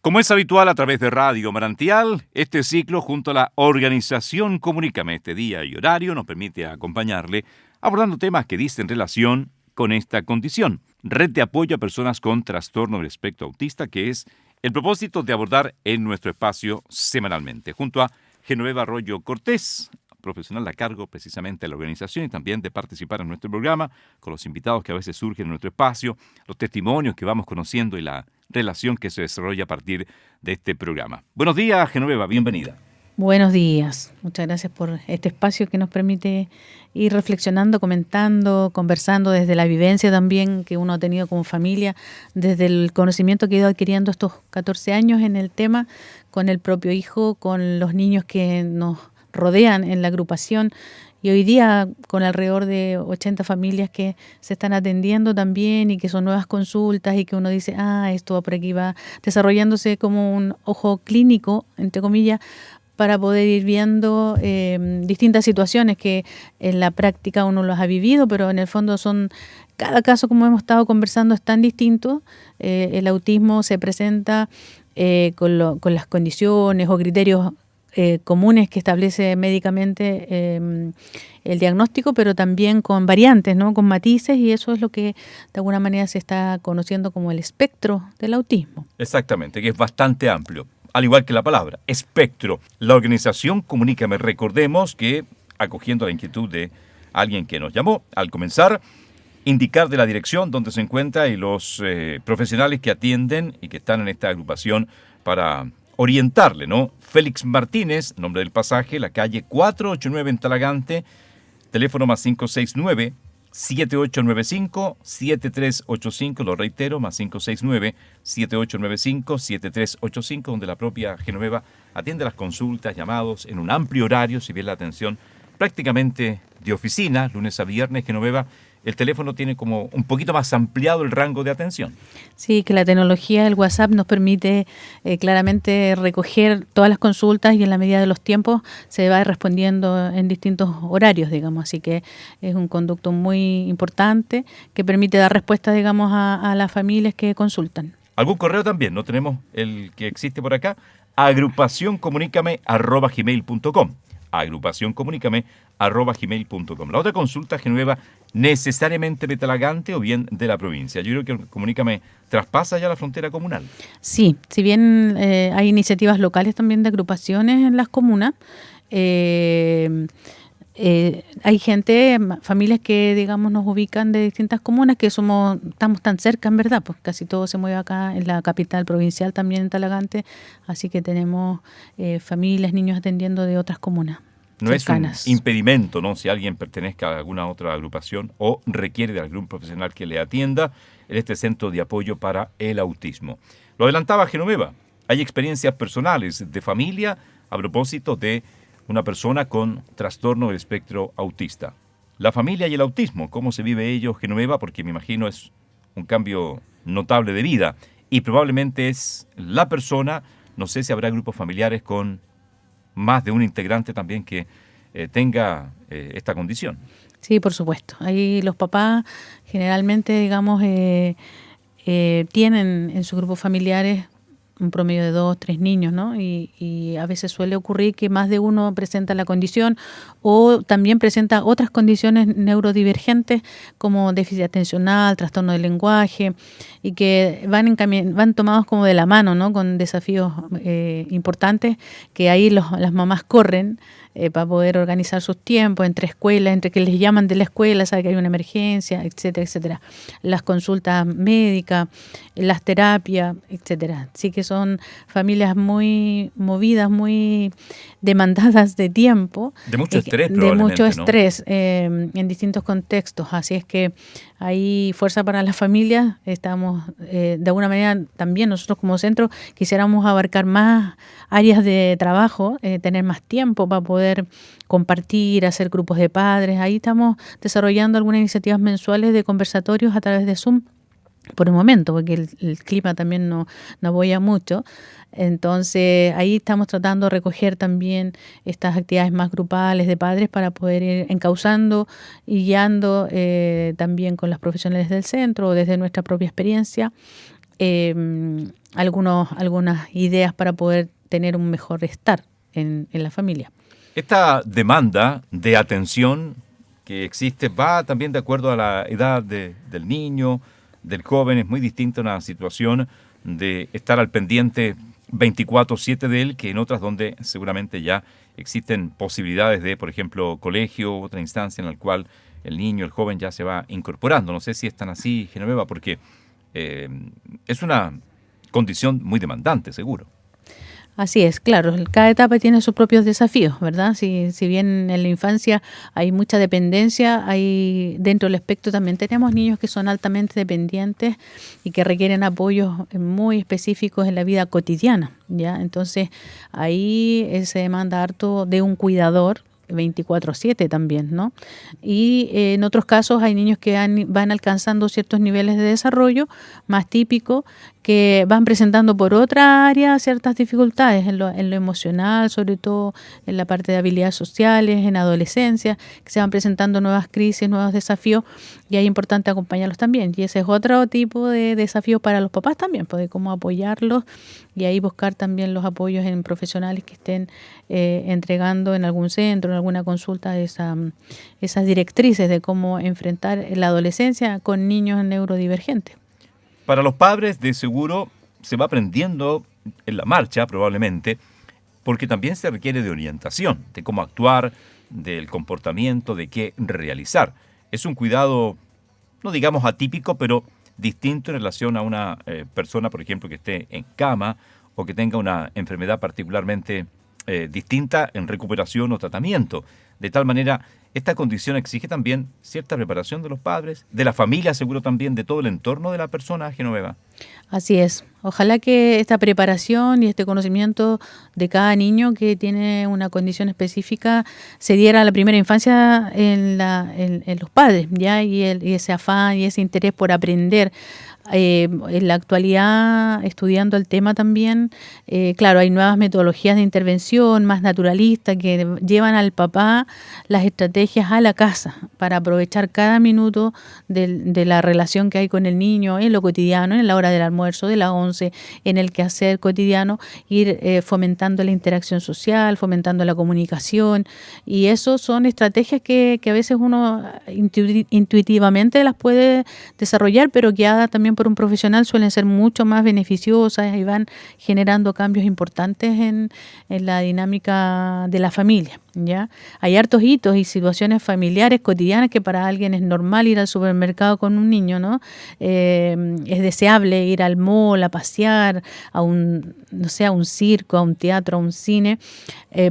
Como es habitual a través de Radio Manantial, este ciclo junto a la organización Comunícame este día y horario nos permite acompañarle abordando temas que dicen relación con esta condición. Red de apoyo a personas con trastorno del espectro autista, que es el propósito de abordar en nuestro espacio semanalmente, junto a Genoveva Arroyo Cortés, profesional a cargo precisamente de la organización y también de participar en nuestro programa, con los invitados que a veces surgen en nuestro espacio, los testimonios que vamos conociendo y la relación que se desarrolla a partir de este programa. Buenos días, Genoveva, bienvenida. Buenos días, muchas gracias por este espacio que nos permite ir reflexionando, comentando, conversando desde la vivencia también que uno ha tenido como familia, desde el conocimiento que he ido adquiriendo estos 14 años en el tema, con el propio hijo, con los niños que nos rodean en la agrupación y hoy día con alrededor de 80 familias que se están atendiendo también y que son nuevas consultas y que uno dice, esto por aquí va desarrollándose como un ojo clínico, entre comillas, para poder ir viendo distintas situaciones que en la práctica uno las ha vivido, pero en el fondo son, cada caso como hemos estado conversando es tan distinto. El autismo se presenta con las condiciones o criterios comunes que establece médicamente el diagnóstico, pero también con variantes, ¿no? Con matices, y eso es lo que de alguna manera se está conociendo como el espectro del autismo. Exactamente, que es bastante amplio, al igual que la palabra, espectro. La organización Comunícame, recordemos que, acogiendo la inquietud de alguien que nos llamó al comenzar, indicar de la dirección donde se encuentra y los profesionales que atienden y que están en esta agrupación para orientarle, ¿no? Félix Martínez, nombre del pasaje, la calle 489 en Talagante, teléfono más 569-7895-7385, lo reitero, más 569-7895-7385, donde la propia Genoveva atiende las consultas, llamados en un amplio horario, si bien la atención prácticamente de oficina, lunes a viernes. Genoveva, el teléfono tiene como un poquito más ampliado el rango de atención. Sí, que la tecnología del WhatsApp nos permite claramente recoger todas las consultas y en la medida de los tiempos se va respondiendo en distintos horarios, digamos. Así que es un conducto muy importante que permite dar respuesta, digamos, a las familias que consultan. ¿Algún correo también? ¿No tenemos el que existe por acá? agrupacioncomunicame@gmail.com. agrupacioncomunicame@gmail.com. La otra consulta, Genoveva, necesariamente de Talagante o bien de la provincia. Yo creo que Comunícame traspasa ya la frontera comunal. Sí, si bien hay iniciativas locales también de agrupaciones en las comunas, hay gente, familias que, digamos, nos ubican de distintas comunas, que estamos tan cerca, en verdad, pues casi todo se mueve acá en la capital provincial, también en Talagante, así que tenemos familias, niños atendiendo de otras comunas. No cercanas. Es un impedimento, ¿no? Si alguien pertenezca a alguna otra agrupación o requiere de algún profesional que le atienda en este centro de apoyo para el autismo. Lo adelantaba Genoveva, hay experiencias personales de familia a propósito de una persona con trastorno del espectro autista. La familia y el autismo, ¿cómo se vive ello, Genoveva? Porque me imagino es un cambio notable de vida y probablemente es la persona, no sé si habrá grupos familiares con más de un integrante también que tenga esta condición. Sí, por supuesto. Ahí los papás generalmente, digamos, tienen en sus grupos familiares un promedio de 2, 3 niños, ¿no? Y a veces suele ocurrir que más de uno presenta la condición o también presenta otras condiciones neurodivergentes como déficit atencional, trastorno del lenguaje, y que van tomados como de la mano, ¿no? Con desafíos importantes que ahí las mamás corren para poder organizar sus tiempos entre escuelas, entre que les llaman de la escuela, sabe que hay una emergencia, etcétera, etcétera. Las consultas médicas, las terapias, etcétera. Así que son familias muy movidas, muy demandadas de tiempo. De mucho estrés, probablemente, de mucho estrés, ¿no? En distintos contextos. Así es que hay fuerza para las familias. Estamos, de alguna manera, también nosotros como centro quisiéramos abarcar más áreas de trabajo, tener más tiempo para poder compartir, hacer grupos de padres. Ahí estamos desarrollando algunas iniciativas mensuales de conversatorios a través de Zoom por el momento, porque el clima también no apoya mucho. Entonces ahí estamos tratando de recoger también estas actividades más grupales de padres para poder ir encauzando y guiando también con los profesionales del centro o desde nuestra propia experiencia algunas ideas para poder tener un mejor estar en la familia. Esta demanda de atención que existe va también de acuerdo a la edad del niño, del joven. Es muy distinta una situación de estar al pendiente 24/7 de él que en otras donde seguramente ya existen posibilidades de, por ejemplo, colegio, otra instancia en la cual el niño, el joven ya se va incorporando. No sé si es tan así, Genoveva, porque es una condición muy demandante, seguro. Así es, claro, cada etapa tiene sus propios desafíos, ¿verdad? Si bien en la infancia hay mucha dependencia, hay dentro del espectro también tenemos niños que son altamente dependientes y que requieren apoyos muy específicos en la vida cotidiana, ¿ya? Entonces ahí se demanda harto de un cuidador 24/7 también, ¿no? Y en otros casos hay niños que van alcanzando ciertos niveles de desarrollo más típicos que van presentando por otra área ciertas dificultades en lo emocional, sobre todo en la parte de habilidades sociales, en adolescencia, que se van presentando nuevas crisis, nuevos desafíos, y es importante acompañarlos también. Y ese es otro tipo de desafío para los papás también, pues, de cómo apoyarlos y ahí buscar también los apoyos en profesionales que estén entregando en algún centro, en alguna consulta, esas directrices de cómo enfrentar la adolescencia con niños neurodivergentes. Para los padres, de seguro, se va aprendiendo en la marcha, probablemente, porque también se requiere de orientación, de cómo actuar, del comportamiento, de qué realizar. Es un cuidado, no digamos atípico, pero distinto en relación a una persona, por ejemplo, que esté en cama o que tenga una enfermedad particularmente distinta en recuperación o tratamiento. De tal manera, esta condición exige también cierta preparación de los padres, de la familia, seguro también, de todo el entorno de la persona, Genoveva. Así es. Ojalá que esta preparación y este conocimiento de cada niño que tiene una condición específica se diera a la primera infancia en los padres, ¿ya? Y ese afán y ese interés por aprender. En la actualidad, estudiando el tema también, claro, hay nuevas metodologías de intervención más naturalistas que llevan al papá las estrategias a la casa para aprovechar cada minuto de la relación que hay con el niño en lo cotidiano, en la hora del almuerzo, de la 11, en el quehacer cotidiano, ir fomentando la interacción social, fomentando la comunicación, y eso son estrategias que a veces uno intuitivamente las puede desarrollar, pero guiadas también por un profesional suelen ser mucho más beneficiosas y van generando cambios importantes en la dinámica de la familia, ¿ya? Hay hartos hitos y situaciones familiares cotidianas que para alguien es normal ir al supermercado con un niño, ¿no? Es deseable ir al mall, a pasear, a un circo, a un teatro, a un cine.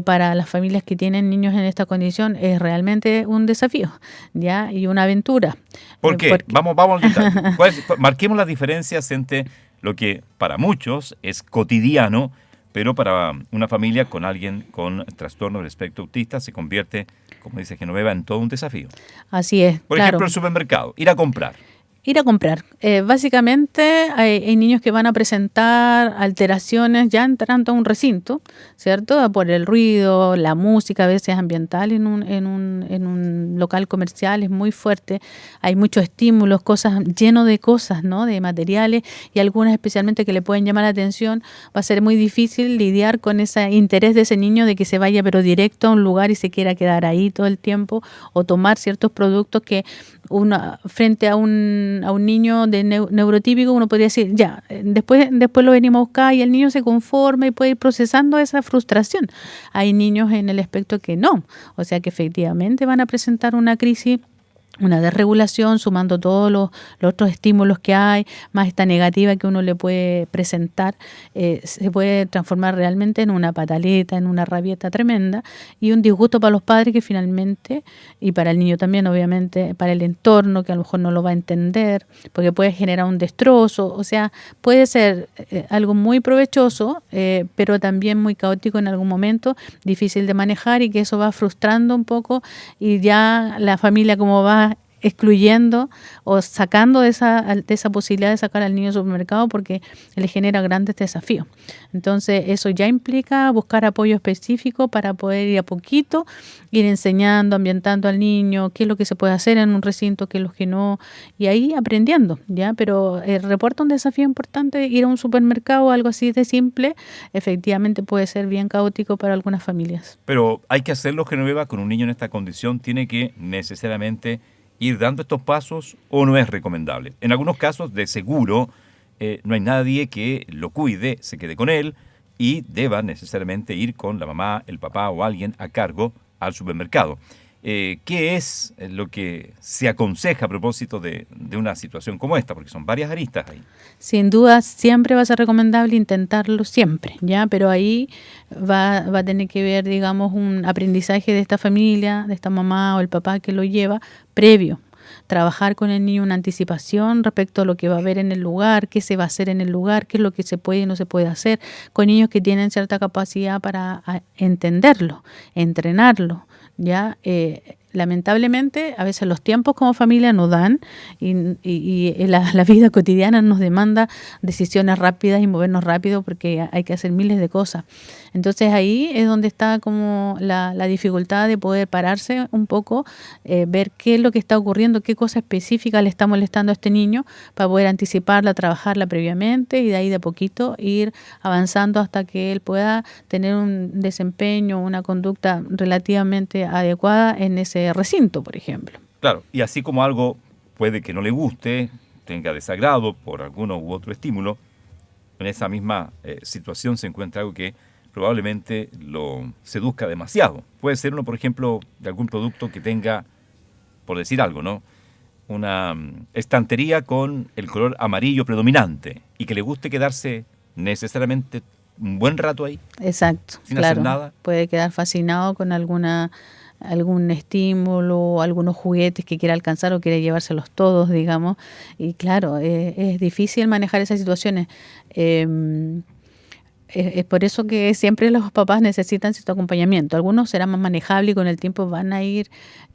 Para las familias que tienen niños en esta condición es realmente un desafío, ¿ya? Y una aventura. ¿Por qué? Vamos al detalle. Marquemos las diferencias entre lo que para muchos es cotidiano, pero para una familia con alguien con trastorno del espectro autista se convierte, como dice Genoveva, en todo un desafío. Así es. Por ejemplo, el supermercado, ir a comprar. Básicamente hay niños que van a presentar alteraciones ya entrando a un recinto, ¿cierto? Por el ruido, la música a veces ambiental en un local comercial es muy fuerte. Hay muchos estímulos, cosas lleno de cosas, ¿no? De materiales, y algunas especialmente que le pueden llamar la atención. Va a ser muy difícil lidiar con ese interés de ese niño de que se vaya pero directo a un lugar y se quiera quedar ahí todo el tiempo, o tomar ciertos productos que frente a un niño de neurotípico uno podría decir, ya, después lo venimos a buscar, y el niño se conforma y puede ir procesando esa frustración. Hay niños en el espectro que no, o sea que efectivamente van a presentar una crisis, una desregulación, sumando todos los otros estímulos que hay, más esta negativa que uno le puede presentar, se puede transformar realmente en una pataleta, en una rabieta tremenda, y un disgusto para los padres que finalmente, y para el niño también obviamente, para el entorno que a lo mejor no lo va a entender, porque puede generar un destrozo. O sea, puede ser algo muy provechoso, pero también muy caótico en algún momento, difícil de manejar, y que eso va frustrando un poco, y ya la familia, como va excluyendo o sacando de esa posibilidad de sacar al niño al supermercado porque le genera grandes desafíos. Entonces, eso ya implica buscar apoyo específico para poder ir a poquito, ir enseñando, ambientando al niño, qué es lo que se puede hacer en un recinto, qué es lo que no, y ahí aprendiendo, ¿ya? Pero reporta un desafío importante, ir a un supermercado o algo así de simple, efectivamente puede ser bien caótico para algunas familias. Pero hay que hacerlo, Genoveva, con un niño en esta condición, tiene que necesariamente ir dando estos pasos o no es recomendable. En algunos casos, de seguro, no hay nadie que lo cuide, se quede con él y deba necesariamente ir con la mamá, el papá o alguien a cargo al supermercado. ¿Qué es lo que se aconseja a propósito de una situación como esta? Porque son varias aristas ahí. Sin duda, siempre va a ser recomendable intentarlo siempre, ¿ya? Pero ahí va a tener que ver, digamos, un aprendizaje de esta familia, de esta mamá o el papá que lo lleva, previo. Trabajar con el niño una anticipación respecto a lo que va a haber en el lugar, qué se va a hacer en el lugar, qué es lo que se puede y no se puede hacer, con niños que tienen cierta capacidad para entenderlo, entrenarlo, ¿ya? Lamentablemente, a veces los tiempos como familia no dan y la vida cotidiana nos demanda decisiones rápidas y movernos rápido porque hay que hacer miles de cosas. Entonces ahí es donde está como la dificultad de poder pararse un poco, ver qué es lo que está ocurriendo, qué cosa específica le está molestando a este niño para poder anticiparla, trabajarla previamente y de ahí de a poquito ir avanzando hasta que él pueda tener un desempeño, una conducta relativamente adecuada en ese recinto, por ejemplo. Claro, y así como algo puede que no le guste, tenga desagrado por alguno u otro estímulo, en esa misma situación se encuentra algo que probablemente lo seduzca demasiado. Puede ser uno, por ejemplo, de algún producto que tenga, por decir algo, ¿no?, una estantería con el color amarillo predominante y que le guste quedarse necesariamente un buen rato ahí. Exacto, sin claro. hacer nada. Puede quedar fascinado con algún estímulo, algunos juguetes que quiera alcanzar o quiere llevárselos todos, digamos. Y claro, es difícil manejar esas situaciones. Es por eso que siempre los papás necesitan cierto acompañamiento. Algunos serán más manejables y con el tiempo van a ir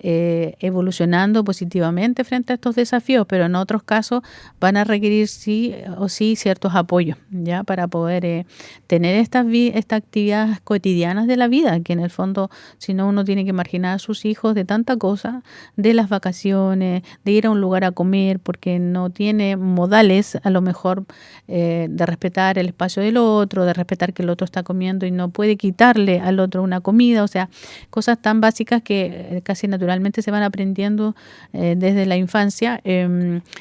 evolucionando positivamente frente a estos desafíos, pero en otros casos van a requerir sí o sí ciertos apoyos, ¿ya? Para poder tener estas actividades cotidianas de la vida, que en el fondo, si no, uno tiene que marginar a sus hijos de tanta cosa, de las vacaciones, de ir a un lugar a comer, porque no tiene modales, a lo mejor, de respetar el espacio del otro, de respetar que el otro está comiendo y no puede quitarle al otro una comida, o sea, cosas tan básicas que casi naturalmente se van aprendiendo desde la infancia.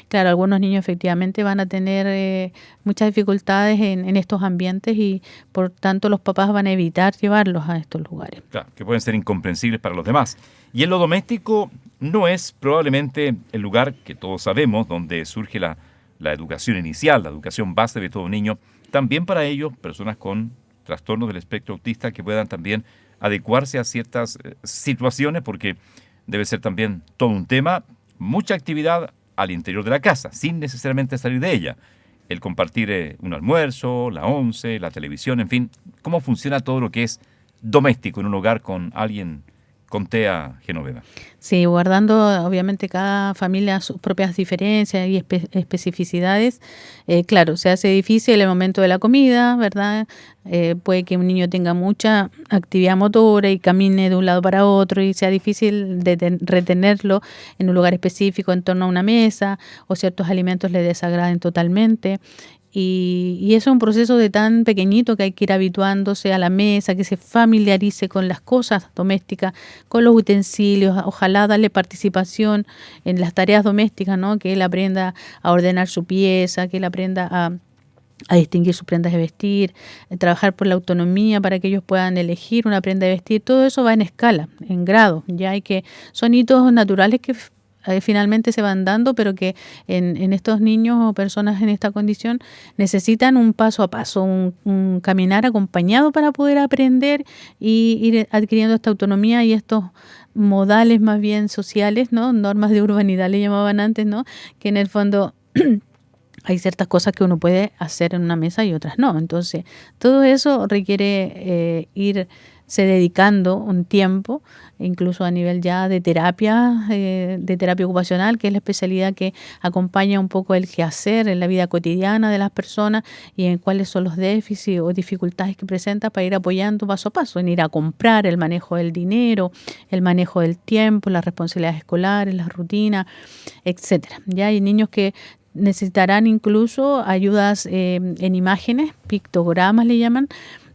Claro, algunos niños efectivamente van a tener muchas dificultades en estos ambientes y por tanto los papás van a evitar llevarlos a estos lugares. Claro, que pueden ser incomprensibles para los demás. Y en lo doméstico no es probablemente el lugar que todos sabemos donde surge la educación inicial, la educación base de todo niño. También para ellos, personas con trastornos del espectro autista que puedan también adecuarse a ciertas situaciones, porque debe ser también todo un tema, mucha actividad al interior de la casa, sin necesariamente salir de ella. El compartir un almuerzo, la once, la televisión, en fin, cómo funciona todo lo que es doméstico en un hogar con alguien con TEA, Genoveva. Sí, guardando obviamente cada familia sus propias diferencias y especificidades. Claro, se hace difícil el momento de la comida, ¿verdad? Puede que un niño tenga mucha actividad motora y camine de un lado para otro y sea difícil de retenerlo en un lugar específico en torno a una mesa o ciertos alimentos le desagraden totalmente. Y eso es un proceso de tan pequeñito que hay que ir habituándose a la mesa, que se familiarice con las cosas domésticas, con los utensilios, ojalá darle participación en las tareas domésticas, ¿no? Que él aprenda a ordenar su pieza, que él aprenda a distinguir sus prendas de vestir, trabajar por la autonomía para que ellos puedan elegir una prenda de vestir. Todo eso va en escala, en grado. Ya hay que, son hitos naturales que finalmente se van dando, pero que en estos niños o personas en esta condición necesitan un paso a paso, un caminar acompañado para poder aprender y ir adquiriendo esta autonomía y estos modales más bien sociales, ¿no? Normas de urbanidad le llamaban antes, ¿no? Que en el fondo hay ciertas cosas que uno puede hacer en una mesa y otras no. Entonces, todo eso requiere irse dedicando un tiempo, incluso a nivel ya de terapia ocupacional, que es la especialidad que acompaña un poco el quehacer en la vida cotidiana de las personas y en cuáles son los déficits o dificultades que presenta para ir apoyando paso a paso, en ir a comprar, el manejo del dinero, el manejo del tiempo, las responsabilidades escolares, las rutinas, etcétera. Ya hay niños que necesitarán incluso ayudas en imágenes, pictogramas le llaman,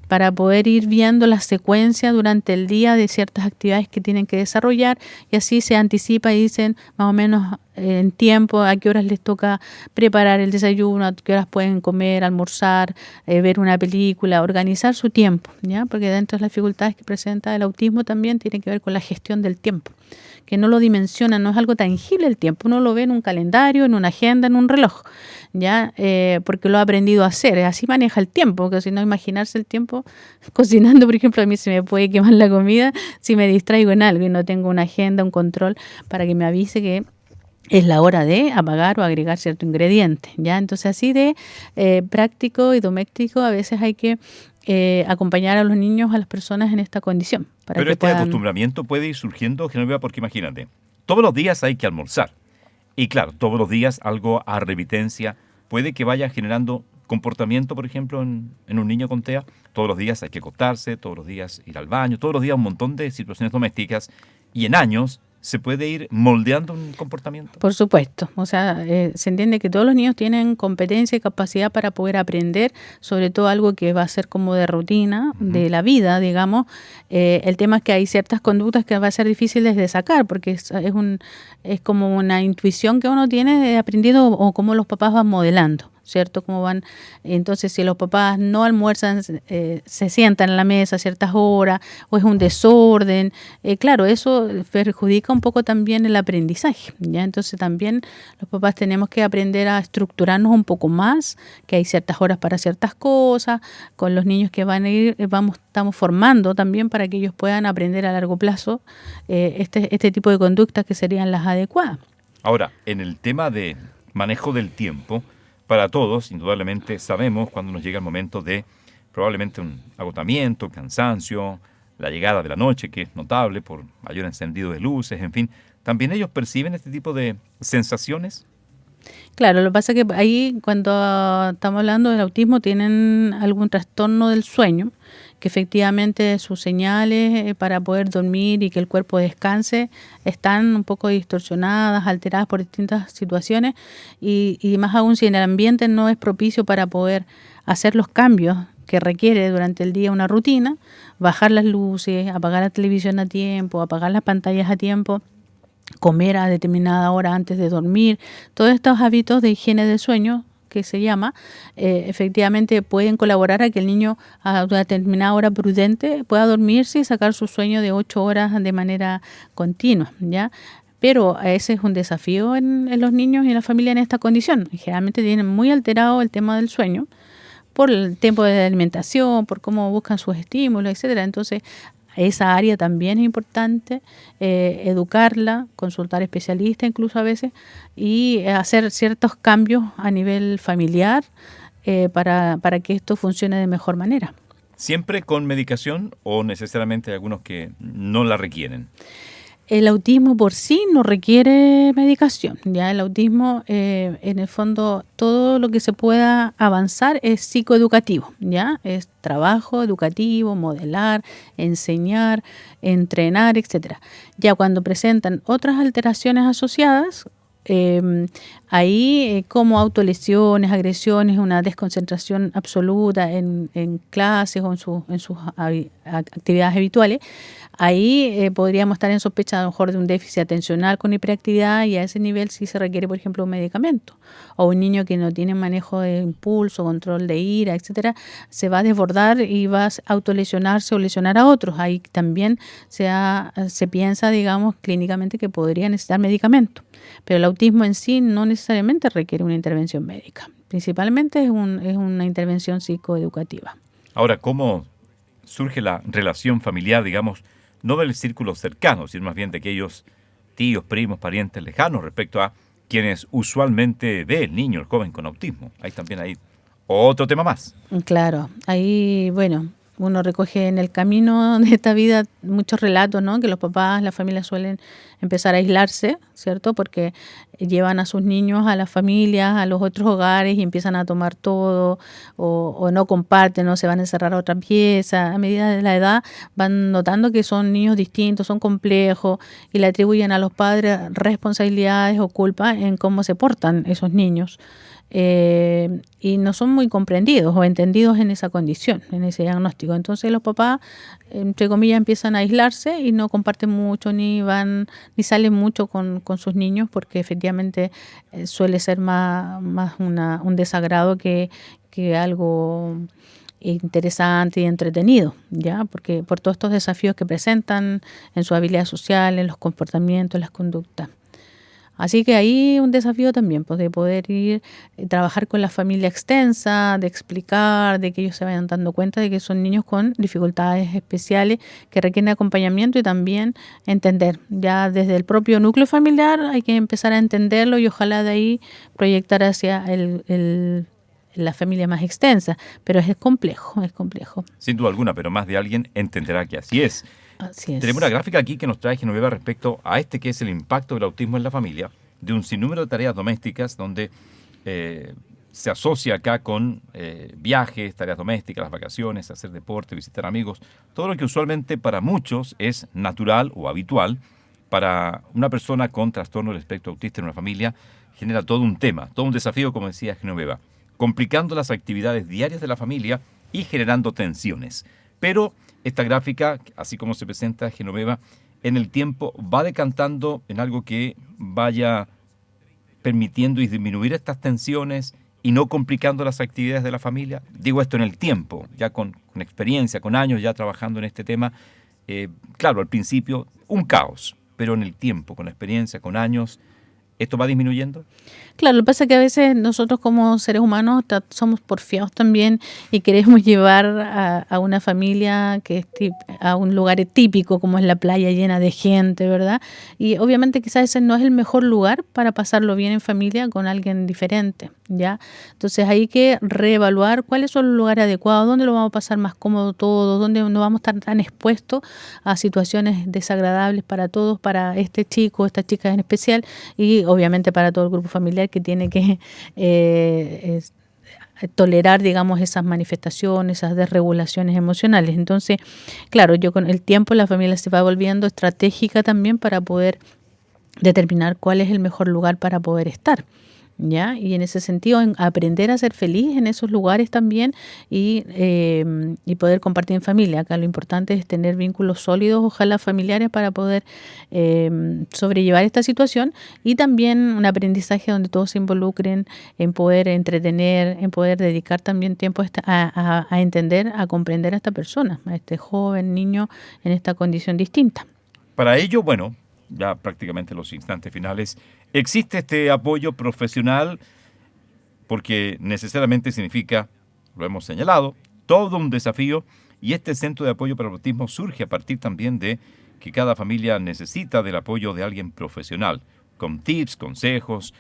para poder ir viendo la secuencia durante el día de ciertas actividades que tienen que desarrollar, y así se anticipa y dicen más o menos en tiempo a qué horas les toca preparar el desayuno, a qué horas pueden comer, almorzar, ver una película, organizar su tiempo, ¿ya? Porque dentro de las dificultades que presenta el autismo también tiene que ver con la gestión del tiempo, que no lo dimensiona, no es algo tangible el tiempo, uno lo ve en un calendario, en una agenda, en un reloj, ¿ya? Porque lo ha aprendido a hacer, así maneja el tiempo, porque si no, imaginarse el tiempo cocinando, por ejemplo, a mí se me puede quemar la comida si me distraigo en algo y no tengo una agenda, un control para que me avise que es la hora de apagar o agregar cierto ingrediente, ¿ya? Entonces, así de práctico y doméstico, a veces hay que acompañar a los niños, a las personas en esta condición. Pero que este acostumbramiento puede ir surgiendo, Genoveva, porque imagínate, todos los días hay que almorzar. Y claro, todos los días algo a revitencia puede que vaya generando comportamiento, por ejemplo, en un niño con TEA. Todos los días hay que acostarse, todos los días ir al baño, todos los días un montón de situaciones domésticas. Y en años se puede ir moldeando un comportamiento. Por supuesto, o sea, se entiende que todos los niños tienen competencia y capacidad para poder aprender, sobre todo algo que va a ser como de rutina, de la vida, digamos. El tema es que hay ciertas conductas que va a ser difíciles de sacar, porque es como una intuición que uno tiene aprendido o cómo los papás van modelando, ¿cierto? Cómo van. Entonces, si los papás no almuerzan, se sientan en la mesa a ciertas horas, o es un desorden, claro, eso perjudica un poco también el aprendizaje, ¿ya? Entonces, también los papás tenemos que aprender a estructurarnos un poco más, que hay ciertas horas para ciertas cosas, con los niños que van a ir, estamos formando también para que ellos puedan aprender a largo plazo este tipo de conductas que serían las adecuadas. Ahora, en el tema de manejo del tiempo, para todos, indudablemente, sabemos cuando nos llega el momento de probablemente un agotamiento, cansancio, la llegada de la noche, que es notable por mayor encendido de luces, en fin. ¿También ellos perciben este tipo de sensaciones? Claro, lo que pasa es que ahí cuando estamos hablando del autismo tienen algún trastorno del sueño, que efectivamente sus señales para poder dormir y que el cuerpo descanse están un poco distorsionadas, alteradas por distintas situaciones y más aún si en el ambiente no es propicio para poder hacer los cambios que requiere durante el día una rutina, bajar las luces, apagar la televisión a tiempo, apagar las pantallas a tiempo, comer a determinada hora antes de dormir, todos estos hábitos de higiene del sueño que se llama, efectivamente pueden colaborar a que el niño a una determinada hora prudente pueda dormirse y sacar su sueño de 8 horas de manera continua, ¿ya? Pero ese es un desafío en los niños y en la familia en esta condición. Generalmente tienen muy alterado el tema del sueño por el tiempo de alimentación, por cómo buscan sus estímulos, etcétera. Entonces, esa área también es importante, educarla, consultar especialistas incluso a veces, y hacer ciertos cambios a nivel familiar para que esto funcione de mejor manera. ¿Siempre con medicación o necesariamente hay algunos que no la requieren? El autismo por sí no requiere medicación. Ya el autismo, en el fondo, todo lo que se pueda avanzar es psicoeducativo. Ya es trabajo educativo, modelar, enseñar, entrenar, etcétera. Ya cuando presentan otras alteraciones asociadas, ahí como autolesiones, agresiones, una desconcentración absoluta en clases o en sus actividades habituales, ahí podríamos estar en sospecha a lo mejor de un déficit atencional con hiperactividad y a ese nivel sí se requiere, por ejemplo, un medicamento. O un niño que no tiene manejo de impulso, control de ira, etcétera, se va a desbordar y va a autolesionarse o lesionar a otros. Ahí también se piensa, digamos, clínicamente que podría necesitar medicamento. Pero el autismo en sí no necesariamente requiere una intervención médica. Principalmente es una intervención psicoeducativa. Ahora, ¿cómo surge la relación familiar, digamos, no del círculo cercano, sino más bien de aquellos tíos, primos, parientes lejanos respecto a quienes usualmente ve el niño, el joven con autismo. Ahí también hay otro tema más. Claro, ahí, bueno, uno recoge en el camino de esta vida muchos relatos, ¿no? Que los papás, las familias suelen empezar a aislarse, ¿cierto? Porque llevan a sus niños a las familias, a los otros hogares y empiezan a tomar todo o no comparten, no se van a encerrar a otra pieza. A medida de la edad van notando que son niños distintos, son complejos y le atribuyen a los padres responsabilidades o culpa en cómo se portan esos niños. Y no son muy comprendidos o entendidos en esa condición, en ese diagnóstico. Entonces los papás, entre comillas, empiezan a aislarse y no comparten mucho, ni salen mucho con sus niños, porque efectivamente suele ser más un desagrado que algo interesante y entretenido, ¿ya? Porque por todos estos desafíos que presentan en su habilidad social, en los comportamientos, en las conductas. Así que ahí un desafío también, pues de poder ir, trabajar con la familia extensa, de explicar, de que ellos se vayan dando cuenta de que son niños con dificultades especiales que requieren acompañamiento y también entender. Ya desde el propio núcleo familiar hay que empezar a entenderlo y ojalá de ahí proyectar hacia la familia más extensa. Pero es complejo, es complejo. Sin duda alguna, pero más de alguien entenderá que así es. Así es. Tenemos una gráfica aquí que nos trae Genoveva respecto a este que es el impacto del autismo en la familia, de un sinnúmero de tareas domésticas donde se asocia acá con viajes, tareas domésticas, las vacaciones, hacer deporte, visitar amigos, todo lo que usualmente para muchos es natural o habitual, para una persona con trastorno del espectro autista en una familia genera todo un tema, todo un desafío, como decía Genoveva, complicando las actividades diarias de la familia y generando tensiones. Pero esta gráfica, así como se presenta Genoveva, en el tiempo va decantando en algo que vaya permitiendo disminuir estas tensiones y no complicando las actividades de la familia. Digo esto en el tiempo, ya con experiencia, con años ya trabajando en este tema. Claro, al principio un caos, pero en el tiempo, con la experiencia, con años, ¿esto va disminuyendo? Claro, lo que pasa es que a veces nosotros como seres humanos somos porfiados también y queremos llevar a una familia que es a un lugar típico como es la playa llena de gente, ¿verdad? Y obviamente quizás ese no es el mejor lugar para pasarlo bien en familia con alguien diferente, ¿ya? Entonces hay que reevaluar cuáles son los lugares adecuados, dónde lo vamos a pasar más cómodo todos, dónde no vamos a estar tan expuestos a situaciones desagradables para todos, para este chico, esta chica en especial y obviamente para todo el grupo familiar que tiene que tolerar, digamos, esas manifestaciones, esas desregulaciones emocionales. Entonces, claro, yo con el tiempo la familia se va volviendo estratégica también para poder determinar cuál es el mejor lugar para poder estar. ¿Ya? Y en ese sentido, aprender a ser feliz en esos lugares también y poder compartir en familia. Acá lo importante es tener vínculos sólidos, ojalá familiares, para poder sobrellevar esta situación y también un aprendizaje donde todos se involucren en poder entretener, en poder dedicar también tiempo a entender, a comprender a esta persona, a este joven niño en esta condición distinta. Para ello, bueno, ya prácticamente en los instantes finales, existe este apoyo profesional porque necesariamente significa, lo hemos señalado, todo un desafío y este centro de apoyo para el autismo surge a partir también de que cada familia necesita del apoyo de alguien profesional, con tips, consejos,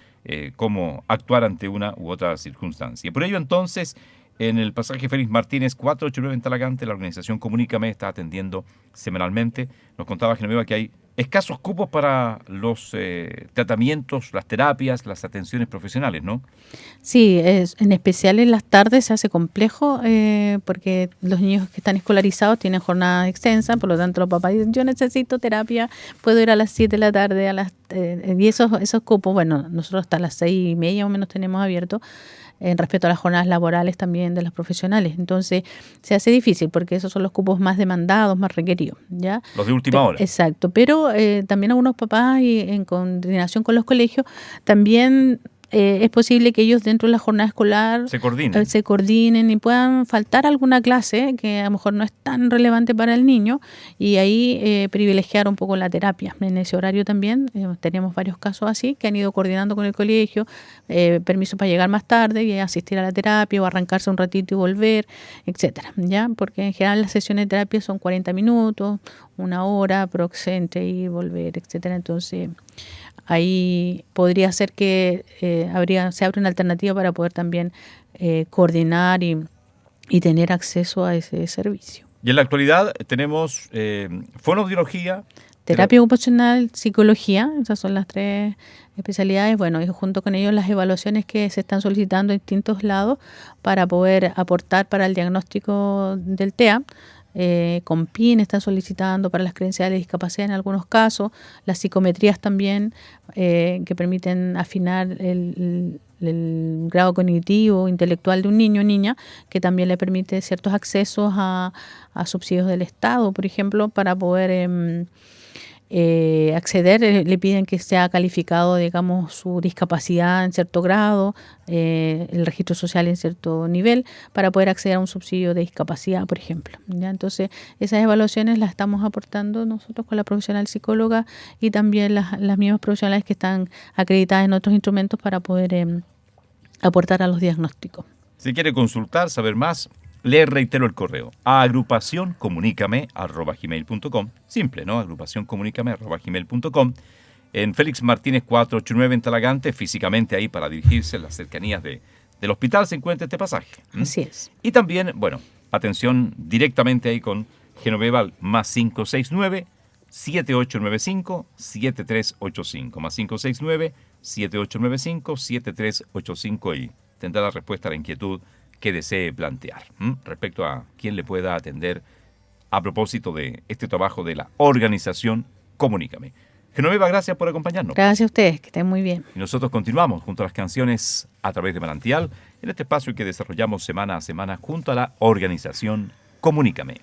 cómo actuar ante una u otra circunstancia. Por ello entonces, en el pasaje Félix Martínez 489 en Talagante, la organización Comunícame está atendiendo semanalmente. Nos contaba Genoveva que hay escasos cupos para los tratamientos, las terapias, las atenciones profesionales, ¿no? Sí, en especial en las tardes se hace complejo porque los niños que están escolarizados tienen jornadas extensas, por lo tanto los papás dicen, yo necesito terapia, puedo ir a las 7 de la tarde, y esos cupos, bueno, nosotros hasta las 6:30 o menos tenemos abierto, en respecto a las jornadas laborales también de los profesionales. Entonces, se hace difícil porque esos son los cupos más demandados, más requeridos, ¿ya? Los de última hora. Exacto, pero también algunos papás y en coordinación con los colegios también es posible que ellos dentro de la jornada escolar se coordinen y puedan faltar alguna clase que a lo mejor no es tan relevante para el niño y ahí privilegiar un poco la terapia. En ese horario también teníamos varios casos así que han ido coordinando con el colegio, permiso para llegar más tarde y asistir a la terapia o arrancarse un ratito y volver, etcétera, ¿ya? Porque en general las sesiones de terapia son 40 minutos, 1 hora, entre y volver, etcétera. Entonces ahí podría ser que se abre una alternativa para poder también coordinar y tener acceso a ese servicio. Y en la actualidad tenemos fonoaudiología, terapia ocupacional, psicología, esas son las 3 especialidades. Bueno, y junto con ellos las evaluaciones que se están solicitando en distintos lados para poder aportar para el diagnóstico del TEA. Con PIN están solicitando para las credenciales de discapacidad en algunos casos, las psicometrías también que permiten afinar el grado cognitivo, intelectual de un niño o niña, que también le permite ciertos accesos a subsidios del Estado, por ejemplo, para poder acceder. Le piden que sea calificado, digamos, su discapacidad en cierto grado, el registro social en cierto nivel, para poder acceder a un subsidio de discapacidad, por ejemplo, ¿ya? Entonces, esas evaluaciones las estamos aportando nosotros con la profesional psicóloga y también las mismas profesionales que están acreditadas en otros instrumentos para poder aportar a los diagnósticos. Si quiere consultar, saber más, le reitero el correo, agrupacioncomunicame@gmail.com. Simple, ¿no? agrupacioncomunicame@gmail.com. En Félix Martínez 489 en Talagante, físicamente ahí para dirigirse a las cercanías del hospital se encuentra este pasaje. Así es. Y también, bueno, atención directamente ahí con Genoveva al +569 7895 7385, +569 7895 7385, y tendrá la respuesta a la inquietud que desee plantear respecto a quién le pueda atender a propósito de este trabajo de la organización Comunícame. Genoveva, gracias por acompañarnos. Gracias a ustedes, que estén muy bien. Y nosotros continuamos junto a las canciones a través de Manantial, en este espacio que desarrollamos semana a semana junto a la organización Comunícame.